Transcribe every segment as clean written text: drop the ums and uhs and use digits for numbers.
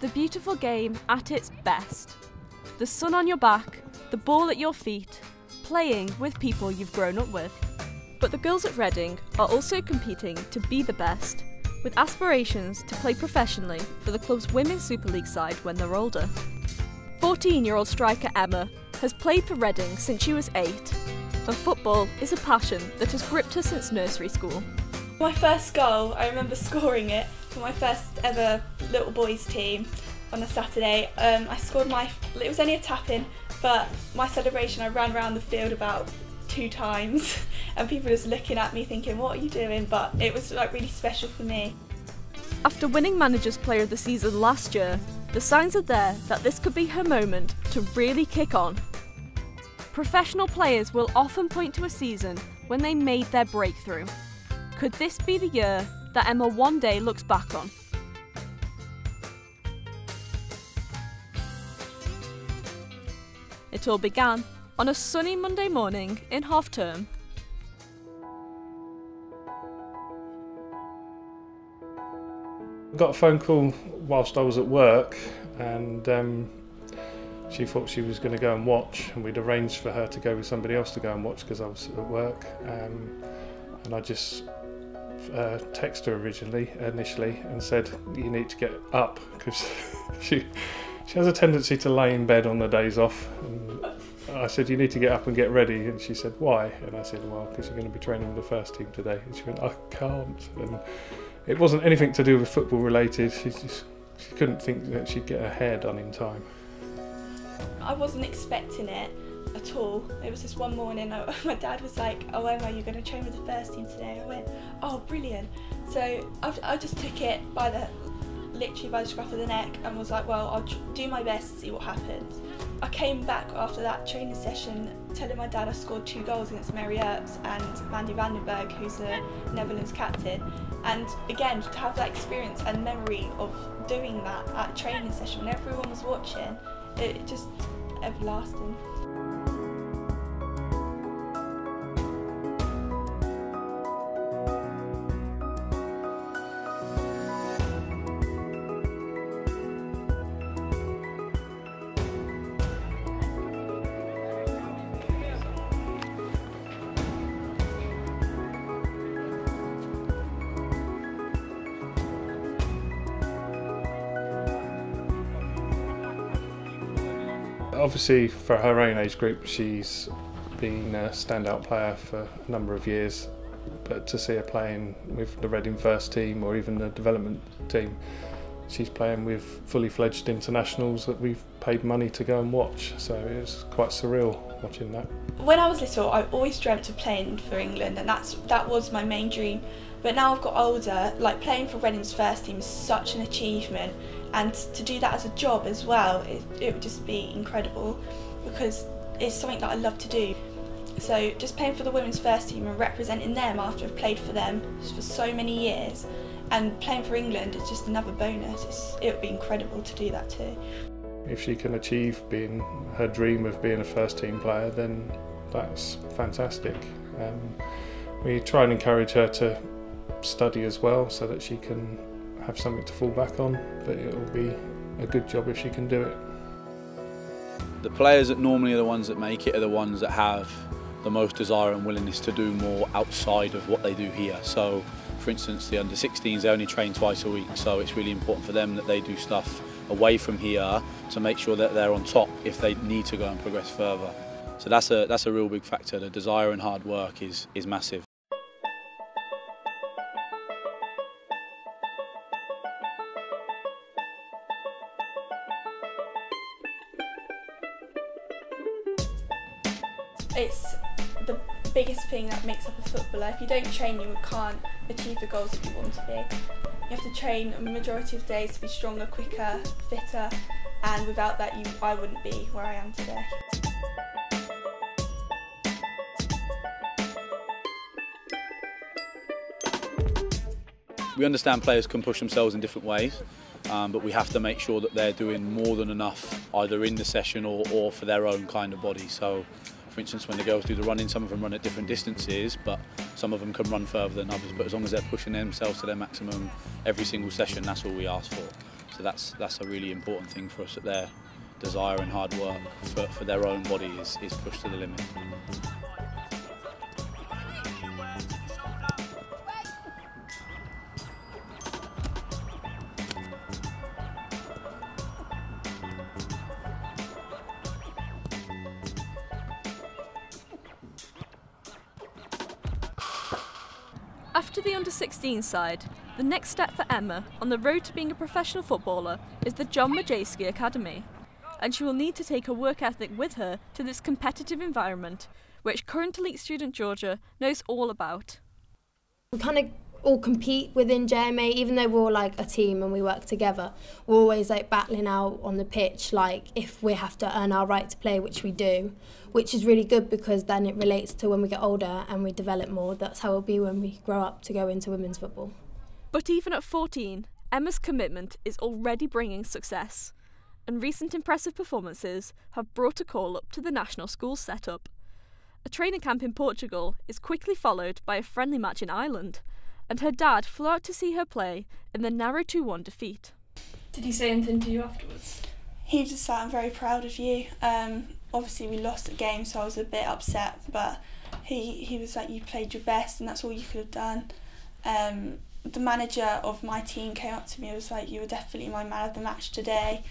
the beautiful game at its best. The sun on your back, the ball at your feet, playing with people you've grown up with. But the girls at Reading are also competing to be the best, with aspirations to play professionally for the club's Women's Super League side when they're older. 14-year-old striker Emma has played for Reading since she was 8, and football is a passion that has gripped her since nursery school. My first goal, I remember scoring it for my first ever little boys team on a Saturday. I scored it was only a tap-in, but my celebration, I ran around the field about 2 times and people just looking at me thinking, what are you doing? But it was like really special for me. After winning Manager's Player of the Season last year, the signs are there that this could be her moment to really kick on. Professional players will often point to a season when they made their breakthrough. Could this be the year that Emma one day looks back on? It all began on a sunny Monday morning in half term. I got a phone call whilst I was at work, and she thought she was going to go and watch, and we'd arranged for her to go with somebody else to go and watch because I was at work, and I just texted her initially and said, you need to get up, because she has a tendency to lay in bed on the days off. And I said, you need to get up and get ready, and she said, why? And I said, well, because you're going to be training with the first team today. And she went, I can't. And it wasn't anything to do with football related. She couldn't think that she'd get her hair done in time. I wasn't expecting it at all. It was just one morning, my dad was like, oh Emma, you're going to train with the first team today. I went, oh brilliant. So I just took it literally by the scruff of the neck and was like, well, I'll do my best to see what happens. I came back after that training session telling my dad I scored 2 goals against Mary Earps and Mandy Vandenberg, who's the Netherlands captain. And again, to have that experience and memory of doing that at a training session when everyone was watching, it just everlasting. Obviously, for her own age group, she's been a standout player for a number of years, but to see her playing with the Reading first team or even the development team, she's playing with fully fledged internationals that we've paid money to go and watch, so it was quite surreal watching that. When I was little, I always dreamt of playing for England, and that was my main dream. But now I've got older, like playing for Reading's first team is such an achievement, and to do that as a job as well, it would just be incredible, because it's something that I love to do. So just playing for the women's first team and representing them after I've played for them for so many years, and playing for England is just another bonus. It would be incredible to do that too. If she can achieve being her dream of being a first team player, then that's fantastic. We try and encourage her to study as well, so that she can have something to fall back on, but it will be a good job if she can do it. The players that normally are the ones that make it are the ones that have the most desire and willingness to do more outside of what they do here. So for instance, the under-16s, they only train twice a week, so it's really important for them that they do stuff away from here to make sure that they're on top if they need to go and progress further. So that's a real big factor. The desire and hard work is massive. It's the biggest thing that makes up a footballer. If you don't train, you can't achieve the goals that you want to be. You have to train a majority of days to be stronger, quicker, fitter, and without that I wouldn't be where I am today. We understand players can push themselves in different ways, but we have to make sure that they're doing more than enough, either in the session or for their own kind of body. So, for instance, when the girls do the running, some of them run at different distances, but some of them can run further than others. But as long as they're pushing themselves to their maximum every single session, that's all we ask for. So that's a really important thing for us, that their desire and hard work for their own body is pushed to the limit. After the under-16 side, the next step for Emma on the road to being a professional footballer is the John Majewski Academy, and she will need to take her work ethic with her to this competitive environment, which current elite student Georgia knows all about. We kind of all compete within JMA, even though we're all like a team and we work together. We're always like battling out on the pitch, like if we have to earn our right to play, which we do, which is really good because then it relates to when we get older and we develop more. That's how it'll be when we grow up to go into women's football. But even at 14, Emma's commitment is already bringing success, and recent impressive performances have brought a call up to the national schools setup. A training camp in Portugal is quickly followed by a friendly match in Ireland, and her dad flew out to see her play in the narrow 2-1 defeat. Did he say anything to you afterwards? He just said, "I'm very proud of you." Obviously we lost the game, so I was a bit upset, but he was like, "You played your best and that's all you could have done." The manager of my team came up to me and was like, "You were definitely my man of the match today.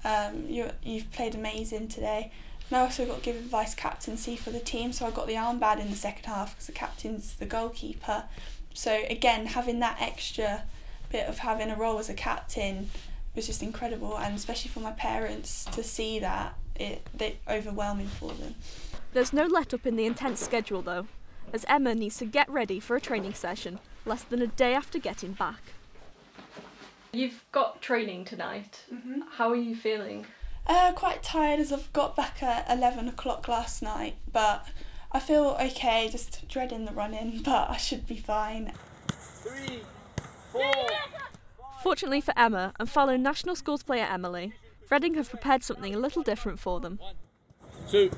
You've played amazing today." And I also got given vice captaincy for the team, so I got the armband in the second half because the captain's the goalkeeper. So again, having that extra bit of having a role as a captain was just incredible, and especially for my parents to see that, they overwhelming for them. There's no let-up in the intense schedule though, as Emma needs to get ready for a training session less than a day after getting back. You've got training tonight. Mm-hmm. How are you feeling? Quite tired, as I've got back at 11 o'clock last night, but I feel okay, just dreading the run-in, but I should be fine. 3, 4. Fortunately for Emma and fellow national schools player Emily, Reading have prepared something a little different for them. 1, 2,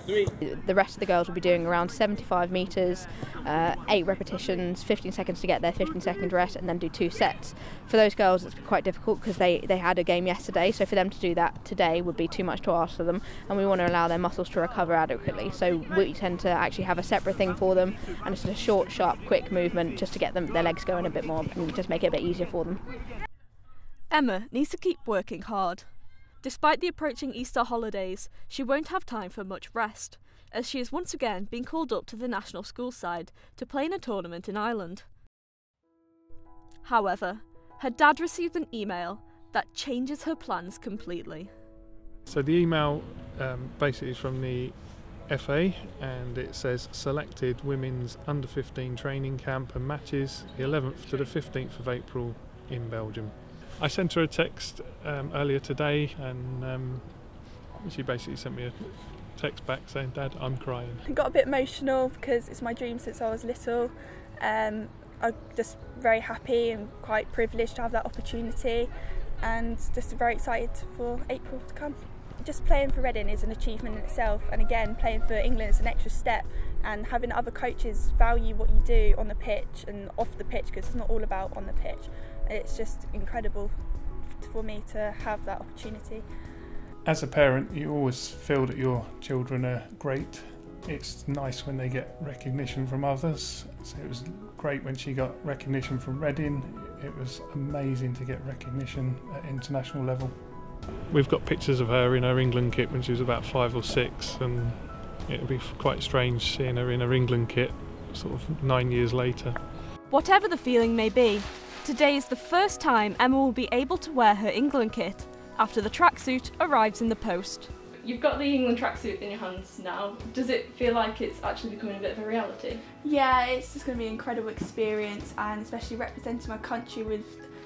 3. The rest of the girls will be doing around 75 metres, 8 repetitions, 15 seconds to get there, 15-second rest, and then do 2 sets. For those girls it's quite difficult because they had a game yesterday, so for them to do that today would be too much to ask for them, and we want to allow their muscles to recover adequately. So we tend to actually have a separate thing for them, and it's a short, sharp, quick movement just to get their legs going a bit more and just make it a bit easier for them. Emma needs to keep working hard. Despite the approaching Easter holidays, she won't have time for much rest, as she is once again being called up to the national school side to play in a tournament in Ireland. However, her dad received an email that changes her plans completely. So the email basically is from the FA, and it says selected women's under 15 training camp and matches the 11th to the 15th of April in Belgium. I sent her a text earlier today, and she basically sent me a text back saying, "Dad, I'm crying." I got a bit emotional because it's my dream since I was little. I'm just very happy and quite privileged to have that opportunity, and just very excited for April to come. Just playing for Reading is an achievement in itself, and again playing for England is an extra step, and having other coaches value what you do on the pitch and off the pitch, because it's not all about on the pitch. It's just incredible for me to have that opportunity. As a parent, you always feel that your children are great. It's nice when they get recognition from others. So it was great when she got recognition from Reading. It was amazing to get recognition at international level. We've got pictures of her in her England kit when she was about 5 or 6, and it would be quite strange seeing her in her England kit sort of 9 years later. Whatever the feeling may be, today is the first time Emma will be able to wear her England kit after the tracksuit arrives in the post. You've got the England tracksuit in your hands now. Does it feel like it's actually becoming a bit of a reality? Yeah, it's just going to be an incredible experience, and especially representing my country with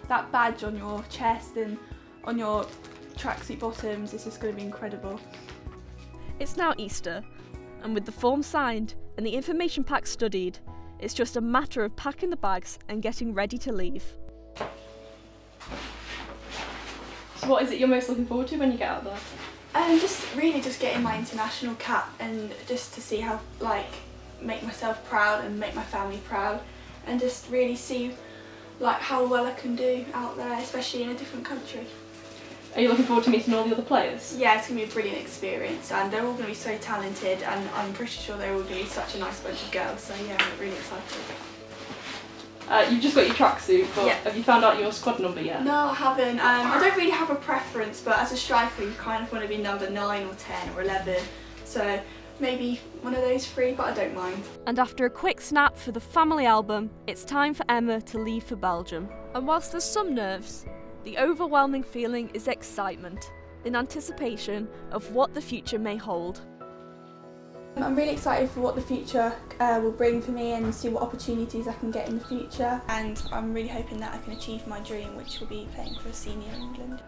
that badge on your chest and on your tracksuit bottoms. It's just going to be incredible. It's now Easter, and with the form signed and the information pack studied, it's just a matter of packing the bags and getting ready to leave. So what is it you're most looking forward to when you get out there? Just getting my international cap, and just to see how, make myself proud and make my family proud, and just really see like how well I can do out there, especially in a different country. Are you looking forward to meeting all the other players? Yeah, it's going to be a brilliant experience, and they're all going to be so talented, and I'm pretty sure they're all going to be such a nice bunch of girls, so yeah, I'm really excited. You've just got your tracksuit, but yeah. Have you found out your squad number yet? No, I haven't. I don't really have a preference, but as a striker you kind of want to be number 9 or 10 or 11, so maybe one of those 3, but I don't mind. And after a quick snap for the family album, it's time for Emma to leave for Belgium. And whilst there's some nerves, the overwhelming feeling is excitement, in anticipation of what the future may hold. I'm really excited for what the future will bring for me and see what opportunities I can get in the future, and I'm really hoping that I can achieve my dream, which will be playing for a senior in England.